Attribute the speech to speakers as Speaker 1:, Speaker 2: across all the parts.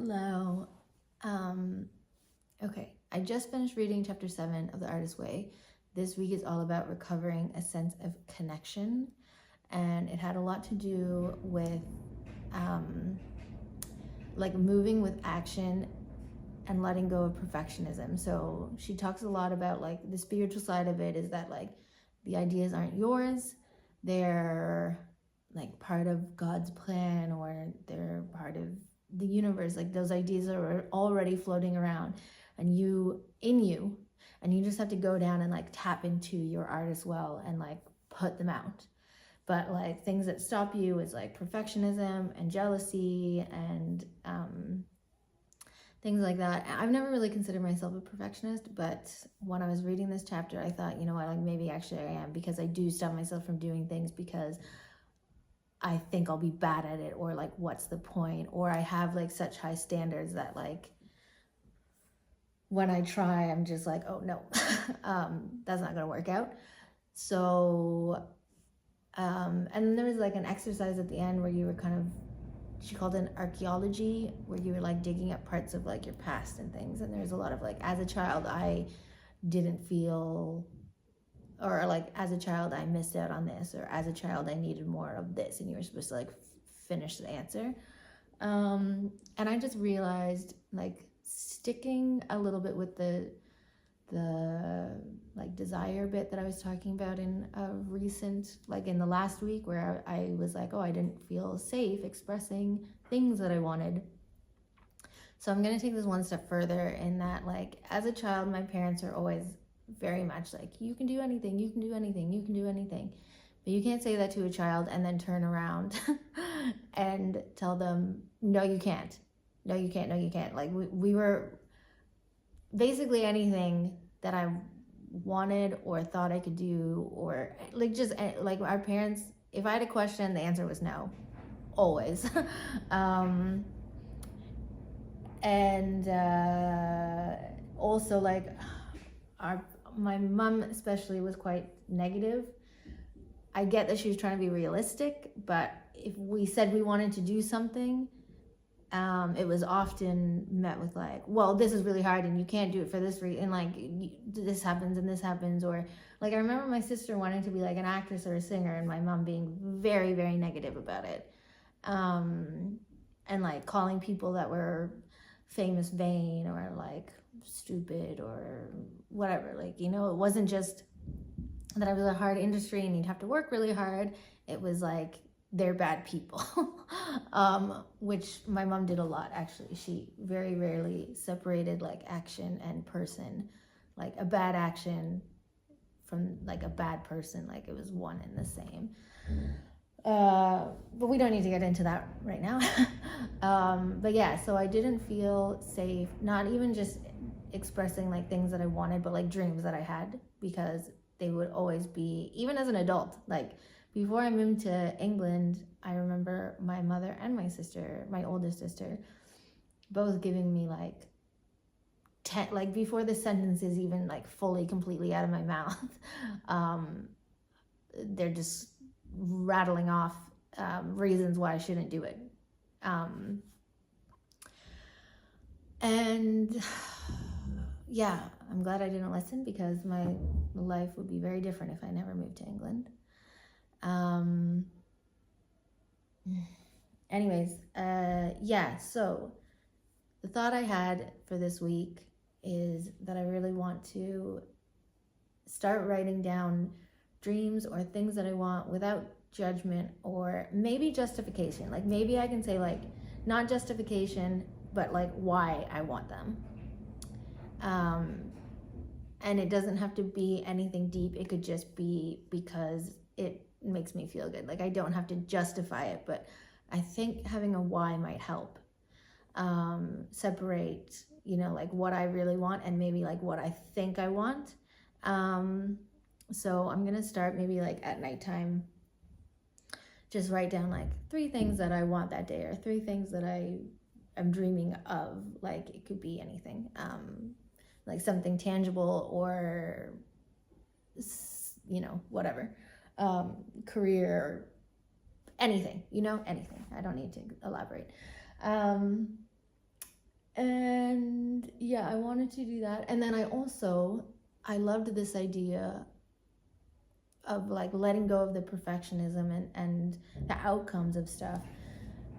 Speaker 1: Hello. Okay, I just finished reading chapter 7 of The Artist's Way. This week is all about recovering a sense of connection, and it had a lot to do with like moving with action and letting go of perfectionism. So she talks a lot about like the spiritual side of it is that like the ideas aren't yours, they're like part of God's plan, or they're part of the universe. Like those ideas are already floating around and you and you just have to go down and like tap into your artist well and like put them out. But like things that stop you is like perfectionism and jealousy and things like that. I've never really considered myself a perfectionist, but when I was reading this chapter, I thought, you know what, like maybe actually I am, because I do stop myself from doing things because I think I'll be bad at it, or like what's the point, or I have like such high standards that like when I try I'm just like, oh no, that's not gonna work out. So and then there was like an exercise at the end where you were kind of, she called it an archaeology, where you were like digging up parts of like your past and things, and there's a lot of like, as a child I didn't feel, or like as a child I missed out on this, or as a child I needed more of this, and you were supposed to like finish the answer. And I just realized like sticking a little bit with the like desire bit that I was talking about in a recent, like in the last week, where I was like, oh, I didn't feel safe expressing things that I wanted. So I'm gonna take this one step further in that, like, as a child, my parents are always very much like, you can do anything, you can do anything, you can do anything. But you can't say that to a child and then turn around and tell them, no, you can't. No, you can't. No, you can't. Like we were basically anything that I wanted or thought I could do, or like just like our parents, if I had a question, the answer was no, always. And also like my mom especially was quite negative. I get that she was trying to be realistic, but if we said we wanted to do something, it was often met with like, well, this is really hard and you can't do it for this reason, and like this happens and this happens. Or like I remember my sister wanting to be like an actress or a singer, and my mom being very, very negative about it, and like calling people that were famous vain or like stupid or whatever. Like, you know, it wasn't just that it was a hard industry and you'd have to work really hard. It was like, they're bad people. Which my mom did a lot, actually. She very rarely separated like action and person, like a bad action from like a bad person, like it was one and the same. But we don't need to get into that right now. But yeah, so I didn't feel safe, not even just expressing like things that I wanted, but like dreams that I had, because they would always be, even as an adult, like before I moved to England, I remember my mother and my sister, my oldest sister, both giving me like 10, like before the sentence is even like fully, completely out of my mouth, they're just rattling off reasons why I shouldn't do it. And yeah, I'm glad I didn't listen, because my life would be very different if I never moved to England. Anyways, yeah, so the thought I had for this week is that I really want to start writing down dreams or things that I want without judgment, or maybe justification. Like maybe I can say like, not justification, but like why I want them. And it doesn't have to be anything deep. It could just be because it makes me feel good. Like I don't have to justify it, but I think having a why might help separate, you know, like what I really want and maybe like what I think I want. So I'm gonna start maybe like at nighttime, just write down like 3 things that I want that day, or 3 things that I'm dreaming of. Like it could be anything, like something tangible, or you know, whatever, career, anything, you know, anything. I don't need to elaborate. And yeah, I wanted to do that. And then I loved this idea of like letting go of the perfectionism and the outcomes of stuff,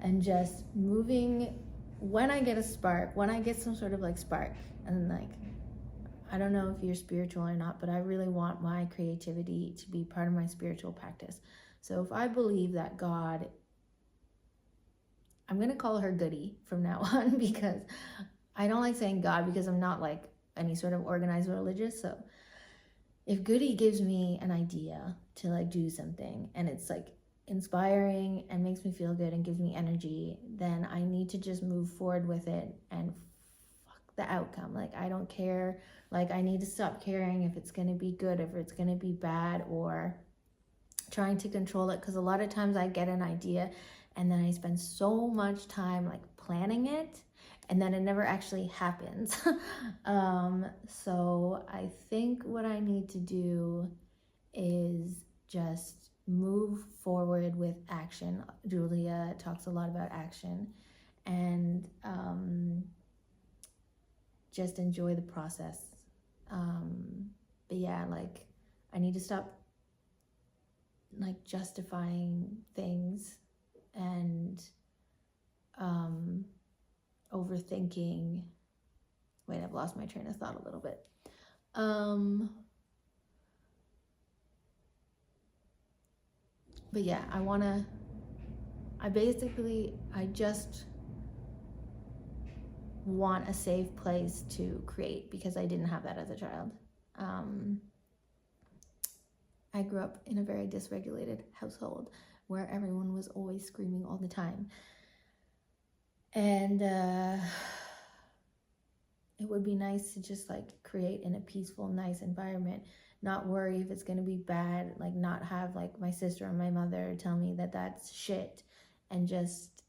Speaker 1: and just moving when I get a spark, when I get some sort of like spark. And like, I don't know if you're spiritual or not, but I really want my creativity to be part of my spiritual practice. So if I believe that God, I'm going to call her Goody from now on, because I don't like saying God because I'm not like any sort of organized religious. So if Goody gives me an idea to like do something and it's like inspiring and makes me feel good and gives me energy, then I need to just move forward with it and fuck the outcome. Like, I don't care. Like, I need to stop caring if it's going to be good, if it's going to be bad, or trying to control it. Because a lot of times I get an idea and then I spend so much time like planning it, and then it never actually happens. So I think what I need to do is just move forward with action. Julia talks a lot about action, and just enjoy the process. But yeah, like, I need to stop like justifying things and overthinking. Wait, I've lost my train of thought a little bit. But yeah, I just want a safe place to create, because I didn't have that as a child. I grew up in a very dysregulated household where everyone was always screaming all the time. And it would be nice to just like create in a peaceful, nice environment, not worry if it's going to be bad, like not have like my sister or my mother tell me that that's shit, and just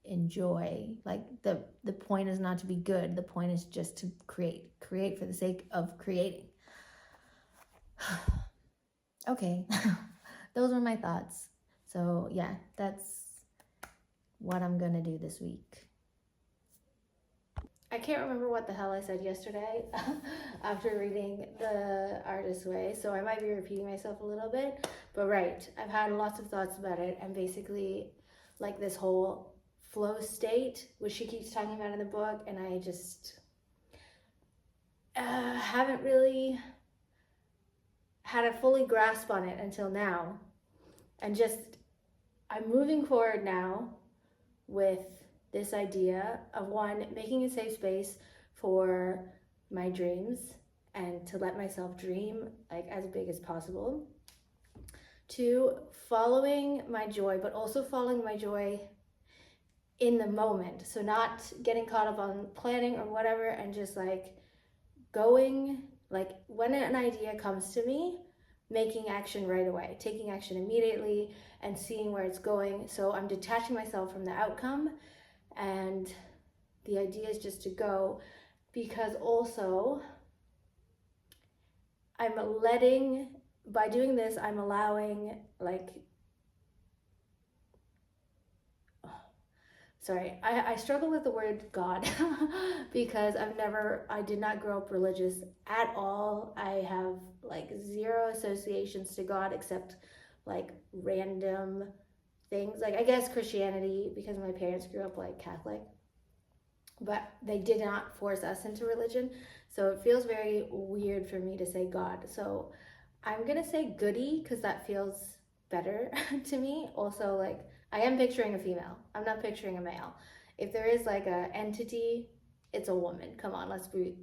Speaker 1: enjoy. Like, the point is not to be good, the point is just to create for the sake of creating. Okay. Those were my thoughts. So yeah, that's what I'm gonna do this week. I can't remember what the hell I said yesterday after reading The Artist's Way, so I might be repeating myself a little bit, but right, I've had lots of thoughts about it, and basically like this whole flow state, which she keeps talking about in the book, and I just haven't really had a fully grasp on it until now. And just, I'm moving forward now with this idea of, one, making a safe space for my dreams and to let myself dream like as big as possible. Two, following my joy, but also following my joy in the moment. So not getting caught up on planning or whatever, and just like going, like when an idea comes to me, making action right away, taking action immediately and seeing where it's going. So I'm detaching myself from the outcome, and the idea is just to go, because also by doing this, I'm allowing I struggle with the word God because I did not grow up religious at all. I have like zero associations to God except like random things. Like, I guess Christianity, because my parents grew up like Catholic, but they did not force us into religion. So it feels very weird for me to say God. So I'm gonna say Goody because that feels better to me. Also, like, I am picturing a female. I'm not picturing a male. If there is like a entity, it's a woman. Come on, let's be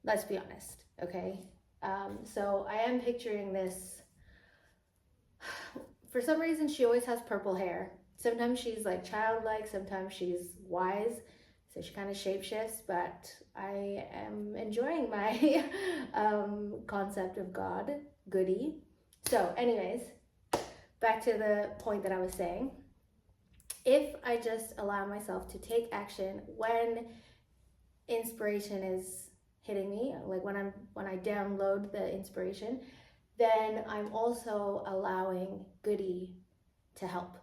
Speaker 1: honest, okay? So I am picturing this. For some reason, she always has purple hair. Sometimes she's like childlike, sometimes she's wise. So she kind of shapeshifts, but I am enjoying my concept of God, Goody. So anyways, back to the point that I was saying. If I just allow myself to take action when inspiration is hitting me, like when I download the inspiration, then I'm also allowing Goody to help.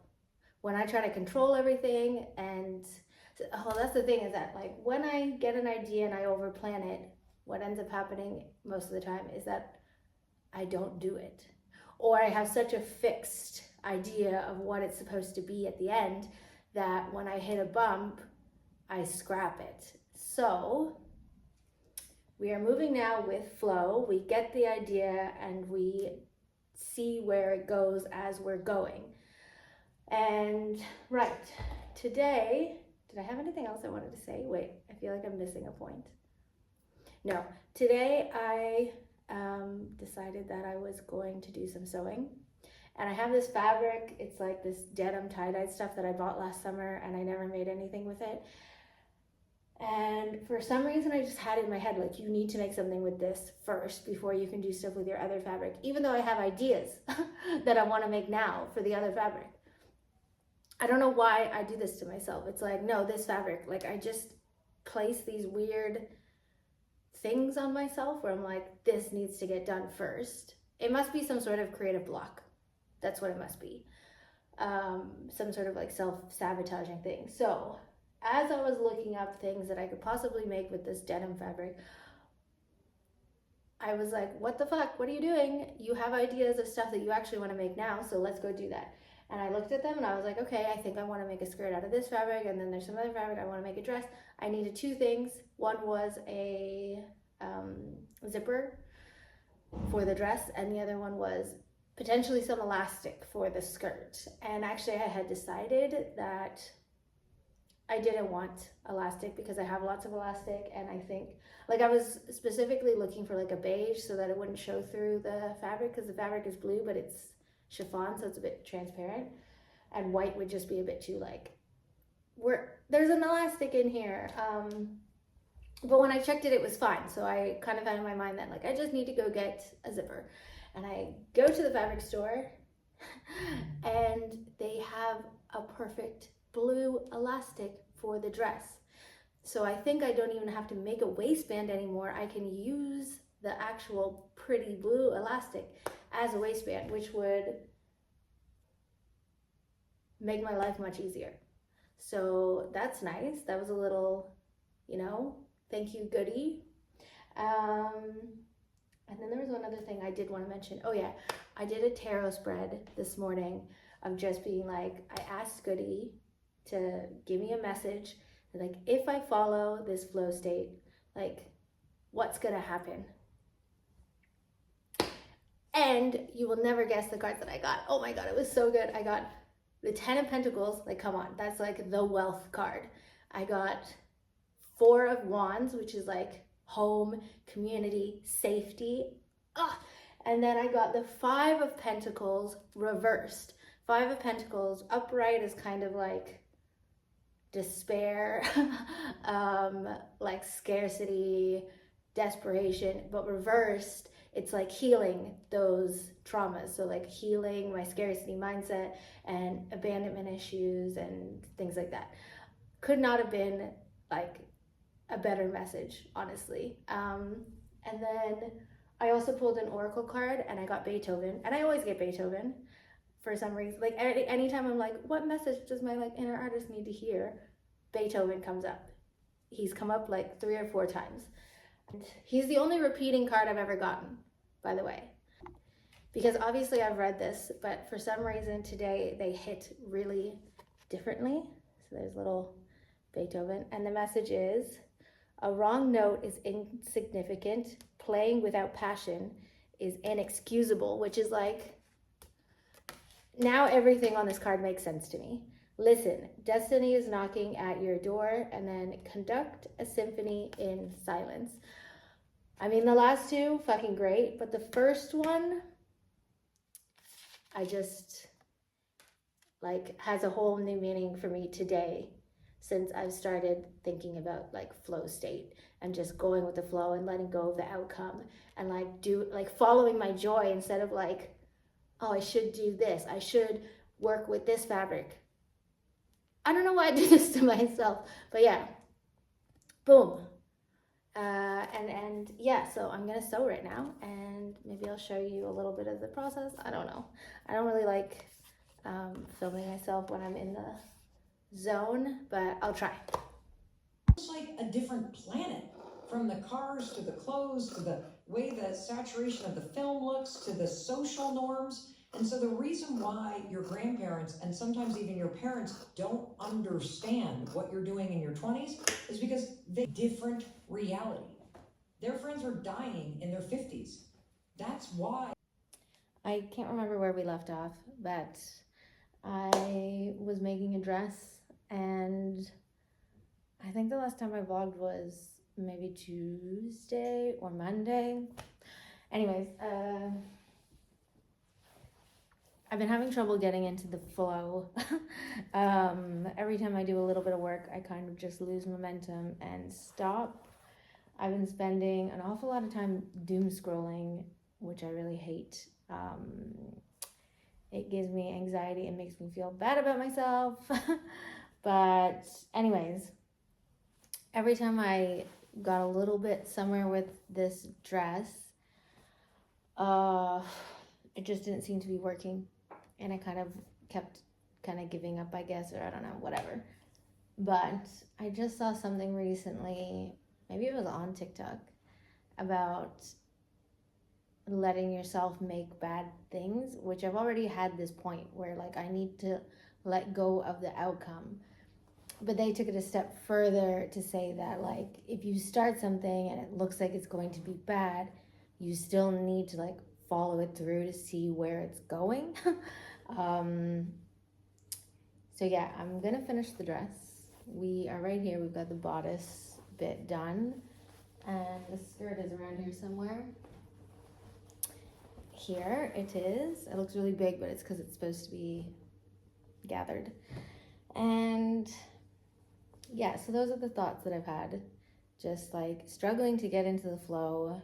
Speaker 1: When I try to control everything, and that's the thing, is that like when I get an idea and I overplan it, what ends up happening most of the time is that I don't do it. Or I have such a fixed idea of what it's supposed to be at the end that when I hit a bump, I scrap it. So we are moving now with flow. We get the idea and we see where it goes as we're going. And right, today, did I have anything else I wanted to say? Wait, I feel like I'm missing a point. No, today I decided that I was going to do some sewing. And I have this fabric, it's like this denim tie-dye stuff that I bought last summer and I never made anything with it. And for some reason I just had it in my head, like, you need to make something with this first before you can do stuff with your other fabric, even though I have ideas that I want to make now for the other fabric. I don't know why I do this to myself. It's like, no, this fabric, like I just place these weird things on myself where I'm like, this needs to get done first. It must be some sort of creative block. That's what it must be. Some sort of like self-sabotaging thing. So as I was looking up things that I could possibly make with this denim fabric, I was like, what the fuck? What are you doing? You have ideas of stuff that you actually want to make now, so let's go do that. And I looked at them and I was like, okay, I think I want to make a skirt out of this fabric, and then there's some other fabric, I want to make a dress. I needed two things. One was a zipper for the dress, and the other one was potentially some elastic for the skirt. And actually I had decided that I didn't want elastic because I have lots of elastic, and I think, like, I was specifically looking for like a beige so that it wouldn't show through the fabric, because the fabric is blue but it's chiffon, so it's a bit transparent, and white would just be a bit too like, there's an elastic in here. But when I checked it, it was fine. So I kind of had in my mind that like, I just need to go get a zipper. And I go to the fabric store and they have a perfect blue elastic for the dress. So I think I don't even have to make a waistband anymore. I can use the actual pretty blue elastic as a waistband, which would make my life much easier. So that's nice. That was a little, thank you goodie. And then there was one other thing I did want to mention. Oh yeah, I did a tarot spread this morning of just being like, I asked Goody to give me a message, like, if I follow this flow state, like, what's gonna happen? And you will never guess the cards that I got. Oh my God, it was so good. I got the 10 of Pentacles, like, come on, that's like the wealth card. I got 4 of Wands, which is like home, community, safety. And then I got the 5 of Pentacles reversed. 5 of Pentacles upright is kind of like despair, like scarcity, desperation, but reversed, it's like healing those traumas. So like healing my scarcity mindset and abandonment issues and things like that. Could not have been like a better message, honestly. And then I also pulled an oracle card and I got Beethoven, and I always get Beethoven for some reason. Like anytime I'm like, what message does my like inner artist need to hear? Beethoven comes up. He's come up like 3 or 4 times. And he's the only repeating card I've ever gotten, by the way. Because obviously I've read this, but for some reason today they hit really differently. So there's little Beethoven, and the message is, a wrong note is insignificant. Playing without passion is inexcusable, which is like, now everything on this card makes sense to me. Listen, destiny is knocking at your door, and then conduct a symphony in silence. I mean, the last 2, fucking great, but the first one, I just, like, has a whole new meaning for me today, since I've started thinking about like flow state and just going with the flow and letting go of the outcome, and like following my joy instead of like, oh, I should do this, I should work with this fabric. I don't know why I do this to myself, but yeah, boom. And yeah, so I'm gonna sew right now, and maybe I'll show you a little bit of the process. I don't know. I don't really like filming myself when I'm in the zone, but I'll try.
Speaker 2: a different planet. From the cars to the clothes to the way the saturation of the film looks to the social norms. And so the reason why your grandparents and sometimes even your parents don't understand what you're doing in your 20s is because they different reality. Their friends were dying in their 50s. That's why.
Speaker 1: I can't remember where we left off, but I was making a dress, and I think the last time I vlogged was maybe Tuesday or Monday. Anyways, I've been having trouble getting into the flow. Every time I do a little bit of work, I kind of just lose momentum and stop. I've been spending an awful lot of time doom scrolling, which I really hate. It gives me anxiety and makes me feel bad about myself. But anyways, every time I got a little bit somewhere with this dress, it just didn't seem to be working. And I kind of kept giving up, I guess, or I don't know, whatever. But I just saw something recently, maybe it was on TikTok, about letting yourself make bad things, which I've already had this point where like I need to let go of the outcome. But they took it a step further to say that like if you start something and it looks like it's going to be bad, you still need to like follow it through to see where it's going. So yeah, I'm gonna finish the dress. We are right here. We've got the bodice bit done, and the skirt is around here somewhere. Here it is. It looks really big, but it's because it's supposed to be gathered. And yeah, so those are the thoughts that I've had. Just like struggling to get into the flow.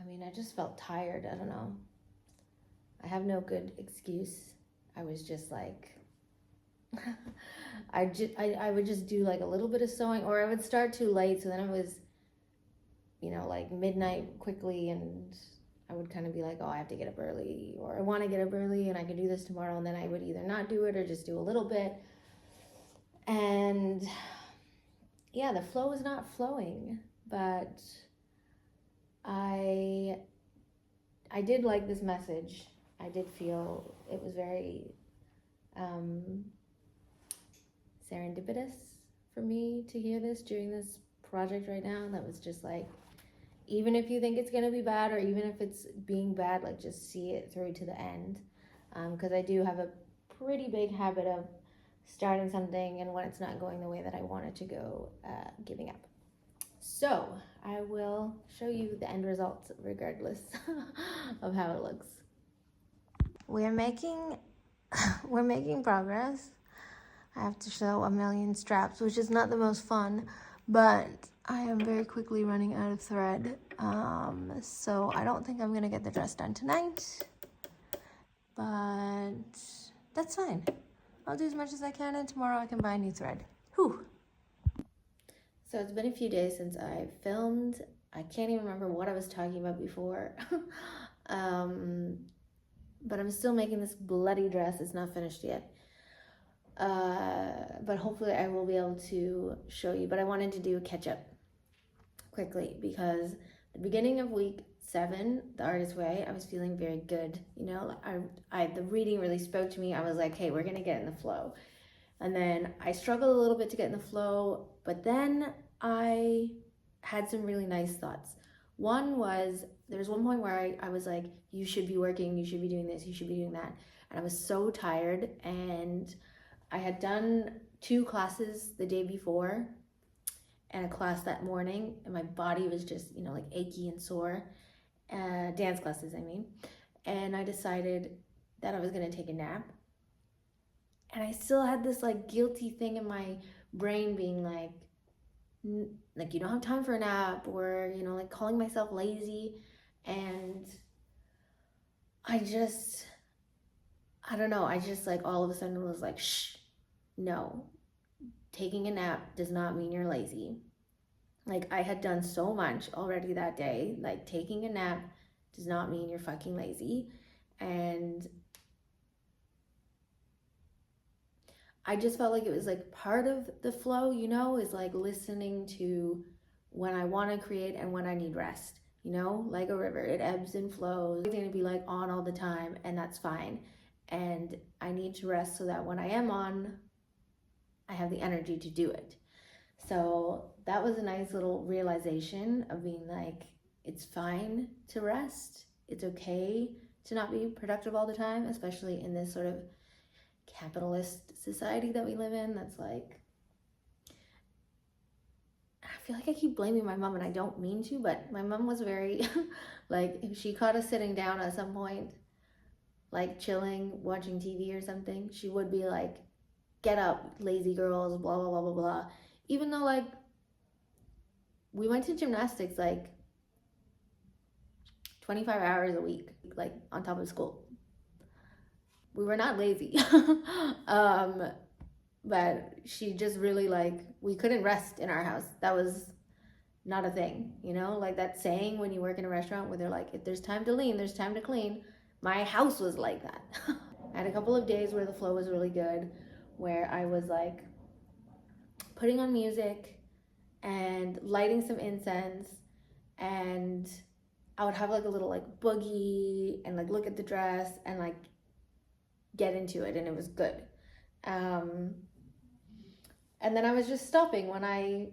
Speaker 1: I mean, I just felt tired. I don't know. I have no good excuse. I was just like, I would just do like a little bit of sewing, or I would start too late. So then it was, like midnight quickly, and I would kind of be like, oh, I have to get up early, or I want to get up early and I can do this tomorrow. And then I would either not do it or just do a little bit. And yeah, the flow is not flowing, but I did like this message. I did feel it was very serendipitous for me to hear this during this project right now. That was just like, even if you think it's going to be bad, or even if it's being bad, like just see it through to the end. Because I do have a pretty big habit of starting something, and when it's not going the way that I want it to go, giving up. So I will show you the end result regardless of how it looks. We're making progress. I have to show a million straps, which is not the most fun, but I am very quickly running out of thread. So I don't think I'm gonna get the dress done tonight, but that's fine. I'll do as much as I can, and tomorrow I can buy a new thread. Whew. So it's been a few days since I filmed. I can't even remember what I was talking about before. But I'm still making this bloody dress. It's not finished yet. But hopefully I will be able to show you. But I wanted to do a catch up quickly because the beginning of week 7, the Artist Way, I was feeling very good. The reading really spoke to me. I was like, hey, we're gonna get in the flow. And then I struggled a little bit to get in the flow, but then I had some really nice thoughts. One was, there was one point where I was like, you should be working, you should be doing this, you should be doing that. And I was so tired, and I had done 2 classes the day before and a class that morning, and my body was just, like achy and sore. Dance classes, I mean. And I decided that I was gonna take a nap. And I still had this like guilty thing in my brain being like you don't have time for a nap, or, like calling myself lazy. And I don't know, I just like all of a sudden was like, shh, no, taking a nap does not mean you're lazy. Like, I had done so much already that day. Like, taking a nap does not mean you're fucking lazy. And I just felt like it was like part of the flow, you know, is like listening to when I want to create and when I need rest, you know, like a river. It ebbs and flows. It's going to be like on all the time, and that's fine. And I need to rest so that when I am on, I have the energy to do it. So that was a nice little realization of being like, it's fine to rest. It's okay to not be productive all the time, especially in this sort of capitalist society that we live in. That's like, I feel like I keep blaming my mom and I don't mean to, but my mom was very like, if she caught us sitting down at some point, like chilling, watching TV or something, she would be like, get up, lazy girls, blah, blah, blah, blah, blah. Even though like we went to gymnastics like 25 hours a week, like on top of school. We were not lazy. But she just really like, we couldn't rest in our house. That was not a thing, you know, like that saying when you work in a restaurant where they're like, if there's time to lean, there's time to clean. My house was like that. I had a couple of days where the flow was really good, where I was like putting on music and lighting some incense, and I would have like a little like boogie and like look at the dress and like get into it, and it was good. And then I was just stopping when I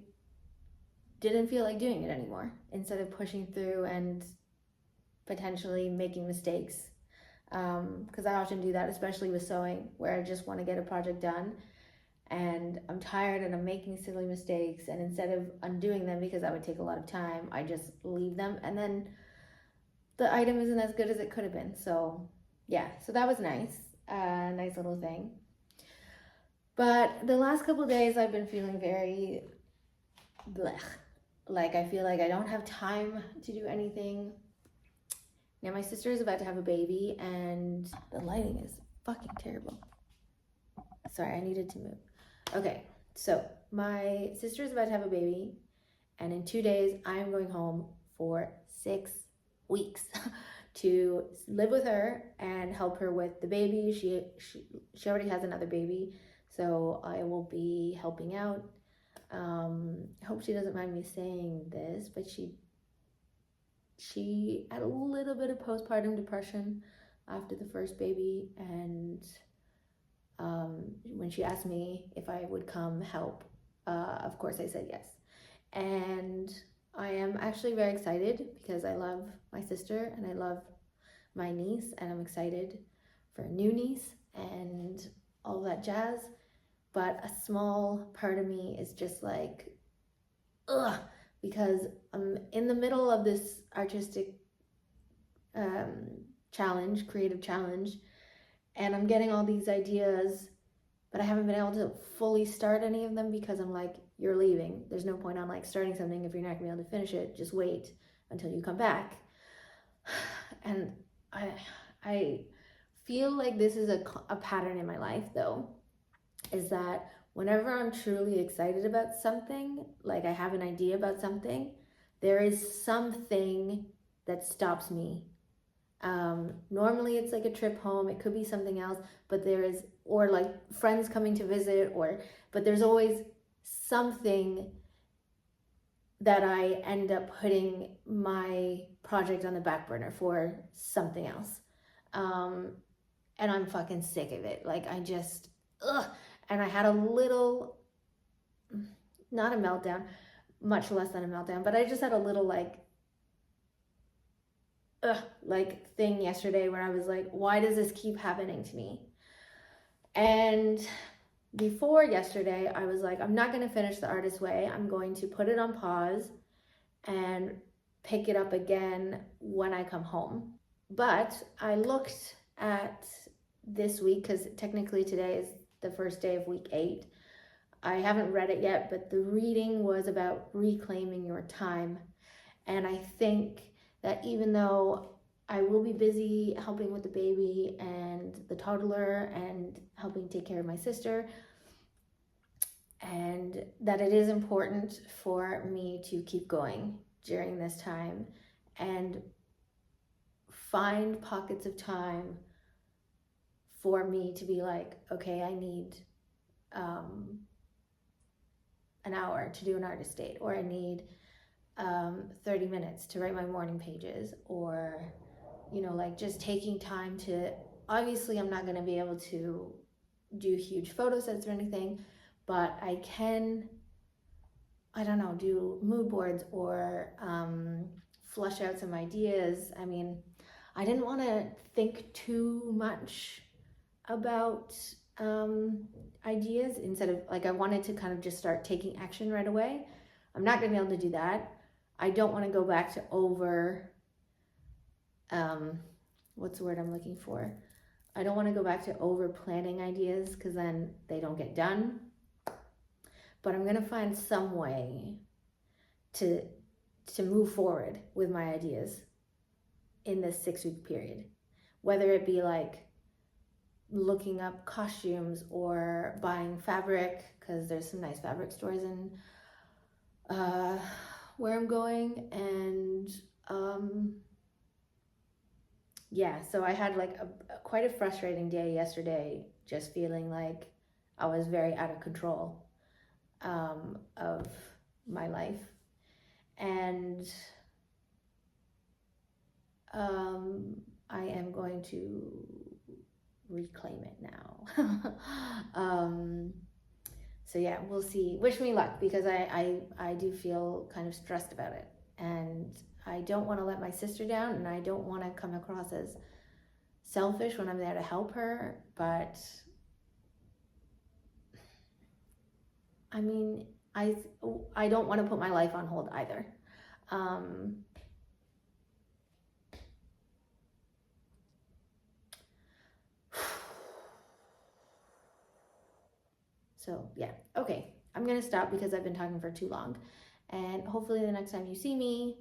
Speaker 1: didn't feel like doing it anymore, instead of pushing through and potentially making mistakes. Because I often do that, especially with sewing, where I just want to get a project done and I'm tired and I'm making silly mistakes, and instead of undoing them, because that would take a lot of time, I just leave them, and then the item isn't as good as it could have been. So yeah, so that was nice, nice little thing. But the last couple of days I've been feeling very blech. Like I feel like I don't have time to do anything. Now my sister is about to have a baby and the lighting is fucking terrible. Sorry, I needed to move. Okay, so my sister is about to have a baby, and in 2 days I'm going home for 6 weeks to live with her and help her with the baby. She already has another baby, so I will be helping out. I hope she doesn't mind me saying this, but she had a little bit of postpartum depression after the first baby, and when she asked me if I would come help, of course I said yes. And I am actually very excited because I love my sister and I love my niece, and I'm excited for a new niece and all that jazz. But a small part of me is just like, ugh, because I'm in the middle of this artistic challenge, creative challenge, and I'm getting all these ideas, but I haven't been able to fully start any of them because I'm like, you're leaving. There's no point on like starting something if you're not gonna be able to finish it. Just wait until you come back. And I feel like this is a pattern in my life though, is that whenever I'm truly excited about something, like I have an idea about something, there is something that stops me. Normally it's like a trip home, it could be something else, but there is, or like friends coming to visit, but there's always something that I end up putting my project on the back burner for something else. And I'm fucking sick of it. Like I just, ugh. And I had a little, not a meltdown, much less than a meltdown, but I just had a little like thing yesterday where I was like, why does this keep happening to me? And before yesterday, I was like, I'm not going to finish The Artist's Way. I'm going to put it on pause and pick it up again when I come home. But I looked at this week, because technically today is the first day of week 8. I haven't read it yet, but the reading was about reclaiming your time. And I think that even though I will be busy helping with the baby and the toddler and helping take care of my sister, and that it is important for me to keep going during this time and find pockets of time for me to be like, okay, I need an hour to do an artist date, or I need 30 minutes to write my morning pages, or, you know, like just taking time to, obviously I'm not going to be able to do huge photo sets or anything, but I can, I don't know, do mood boards or flush out some ideas. I mean, I didn't want to think too much about ideas. Instead of, like, I wanted to kind of just start taking action right away. I'm not going to be able to do that. I don't want to go back to over, what's the word I'm looking for? I don't want to go back to over planning ideas, because then they don't get done. But I'm going to find some way to move forward with my ideas in this 6-week period. Whether it be like looking up costumes or buying fabric, because there's some nice fabric stores in where I'm going. And yeah, so I had like quite a frustrating day yesterday, just feeling like I was very out of control of my life. And I am going to reclaim it now. So yeah, we'll see. Wish me luck, because I do feel kind of stressed about it, and I don't want to let my sister down, and I don't want to come across as selfish when I'm there to help her. But I mean, I don't want to put my life on hold either. So yeah, okay, I'm gonna stop because I've been talking for too long, and hopefully the next time you see me,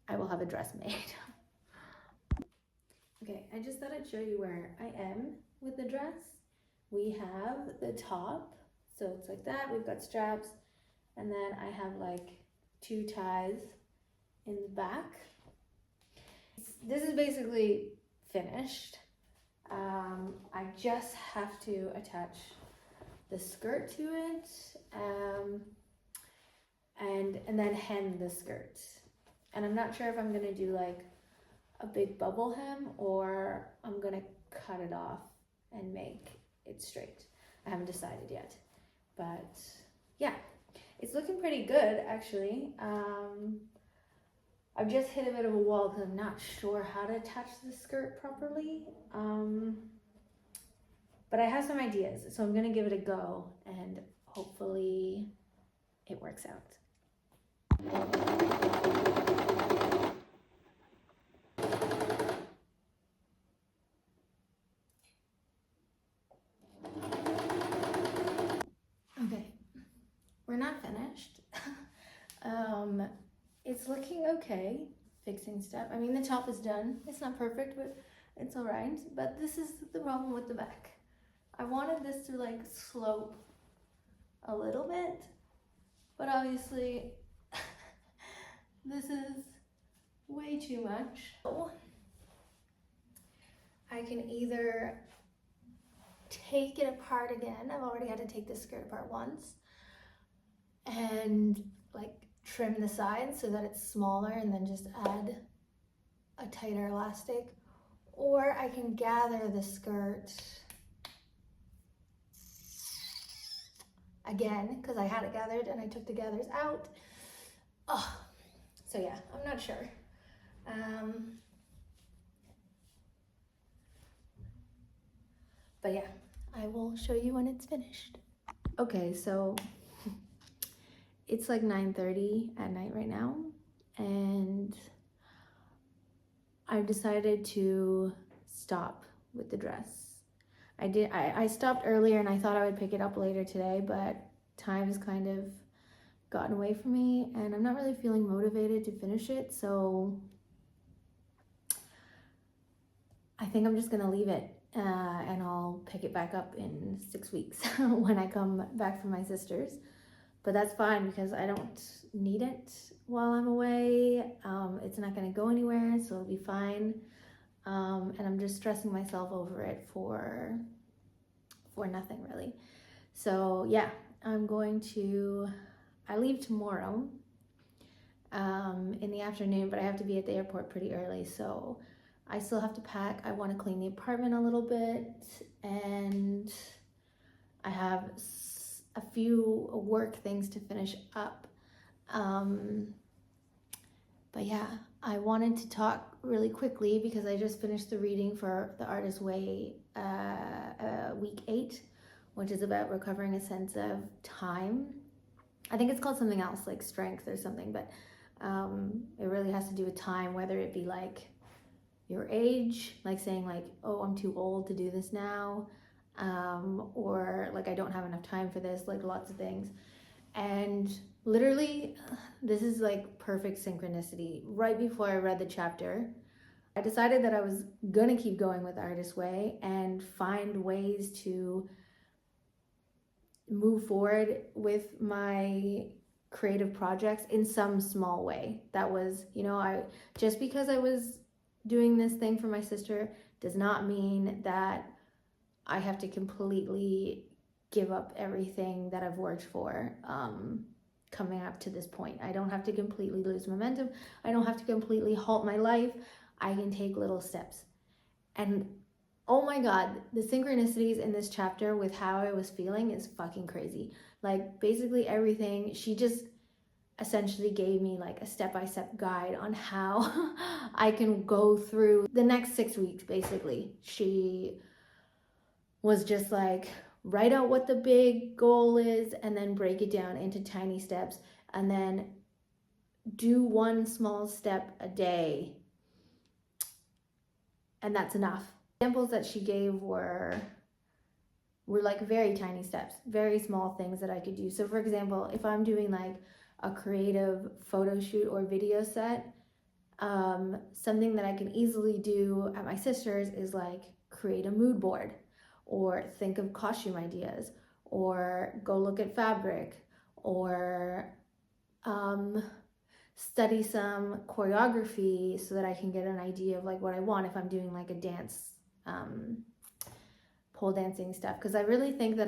Speaker 1: I will have a dress made. Okay, I just thought I'd show you where I am with the dress. We have the top, so it's like that. We've got straps, and then I have like 2 ties in the back. This is basically finished. I just have to attach the skirt to it, and then hem the skirt. And I'm not sure if I'm gonna do like a big bubble hem, or I'm gonna cut it off and make it straight. I haven't decided yet, but yeah, it's looking pretty good actually. I've just hit a bit of a wall because I'm not sure how to attach the skirt properly. But I have some ideas, so I'm gonna give it a go, and hopefully it works out. Okay, we're not finished. It's looking okay, fixing stuff. I mean, the top is done. It's not perfect, but it's all right. But this is the problem with the back. I wanted this to like slope a little bit, but obviously this is way too much. So I can either take it apart again. I've already had to take this skirt apart once, and like trim the sides so that it's smaller, and then just add a tighter elastic. Or I can gather the skirt again, because I had it gathered and I took the gathers out. Oh, so yeah, I'm not sure. But yeah, I will show you when it's finished. Okay, so it's like 9:30 at night right now, and I've decided to stop with the dress. I stopped earlier, and I thought I would pick it up later today, but time has kind of gotten away from me, and I'm not really feeling motivated to finish it, so I think I'm just gonna leave it, and I'll pick it back up in 6 weeks when I come back from my sister's. But that's fine, because I don't need it while I'm away. It's not gonna go anywhere, so it'll be fine. And I'm just stressing myself over it for for nothing really. So yeah, I leave tomorrow in the afternoon, but I have to be at the airport pretty early, so I still have to pack. I want to clean the apartment a little bit, and I have a few work things to finish up. But yeah, I wanted to talk really quickly because I just finished the reading for The Artist's Way, week 8, which is about recovering a sense of time. I think it's called something else, like strength or something, but it really has to do with time, whether it be like your age, like saying like, oh, I'm too old to do this now, or like I don't have enough time for this, like lots of things. And literally, this is like perfect synchronicity. Right before I read the chapter, I decided that I was gonna keep going with Artist's Way and find ways to move forward with my creative projects in some small way. That was, just because I was doing this thing for my sister does not mean that I have to completely give up everything that I've worked for coming up to this point. I don't have to completely lose momentum. I don't have to completely halt my life. I can take little steps. And oh my God, the synchronicities in this chapter with how I was feeling is fucking crazy. Like basically everything, she just essentially gave me like a step-by-step guide on how I can go through the next 6 weeks. Basically, she was just like, write out what the big goal is and then break it down into tiny steps, and then do one small step a day, and that's enough. Examples that she gave were like very tiny steps, very small things that I could do. So for example, if I'm doing like a creative photo shoot or video set, something that I can easily do at my sister's is like create a mood board, or think of costume ideas, or go look at fabric, or study some choreography so that I can get an idea of like what I want if I'm doing like a dance, pole dancing stuff. Because I really think that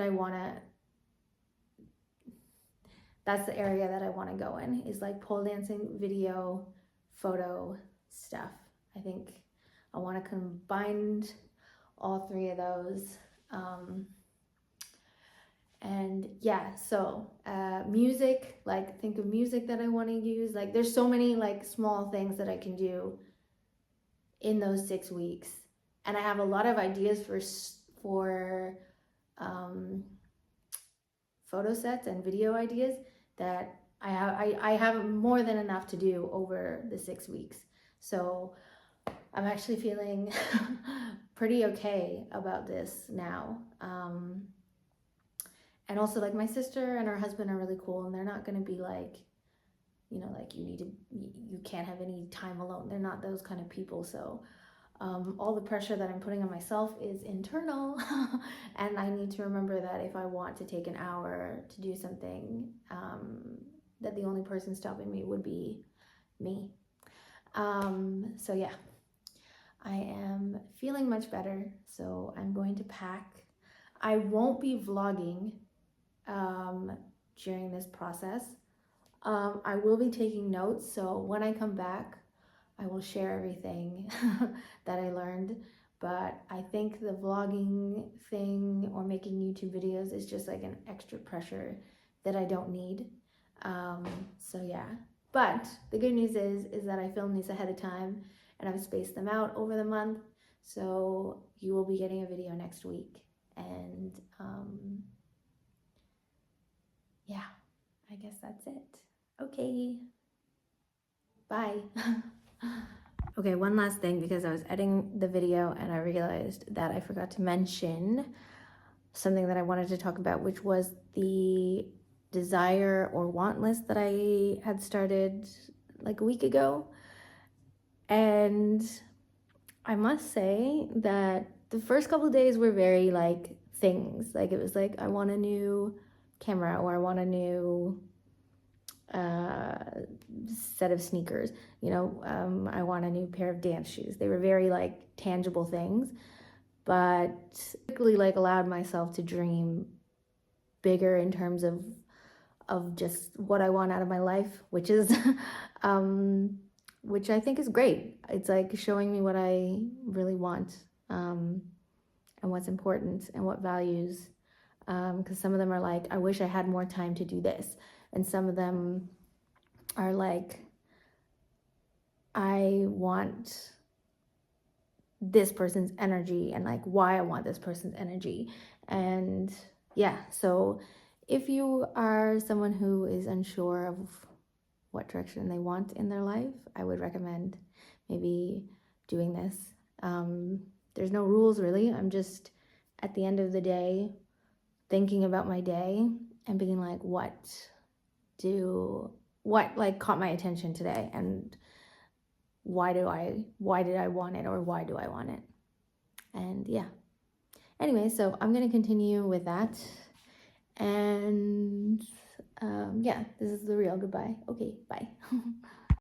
Speaker 1: that's the area that I want to go in, is like pole dancing, video, photo stuff. I think I want to combine all 3 of those. And yeah, so music, like think of music that I want to use. Like there's so many like small things that I can do in those 6 weeks. And I have a lot of ideas for photo sets and video ideas that I have more than enough to do over the 6 weeks. So I'm actually feeling pretty okay about this now. And also like my sister and her husband are really cool, and they're not going to be like, like you can't have any time alone. They're not those kind of people. So all the pressure that I'm putting on myself is internal. And I need to remember that if I want to take an hour to do something, that the only person stopping me would be me. So yeah, I am feeling much better. So I'm going to pack. I won't be vlogging during this process. I will be taking notes, so when I come back, I will share everything that I learned. But I think the vlogging thing or making YouTube videos is just like an extra pressure that I don't need. So yeah, but the good news is that I filmed these ahead of time and I've spaced them out over the month. So you will be getting a video next week. And yeah, I guess that's it. Okay, bye. Okay, one last thing, because I was editing the video and I realized that I forgot to mention something that I wanted to talk about, which was the desire or want list that I had started like a week ago. And I must say that the first couple of days were very like things. Like it was like, I want a new camera, or I want a new set of sneakers, I want a new pair of dance shoes. They were very like tangible things. but quickly like allowed myself to dream bigger in terms of just what I want out of my life, which is which I think is great. It's like showing me what I really want, and what's important and what values, because some of them are like, I wish I had more time to do this, and some of them are like, I want this person's energy and like why I want this person's energy. And yeah, so if you are someone who is unsure of what direction they want in their life, I would recommend maybe doing this. There's no rules really. I'm just at the end of the day thinking about my day and being like, what like caught my attention today, and why did I want it, or why do I want it? And yeah. Anyway, so I'm gonna continue with that. And yeah, this is the real goodbye. Okay, bye.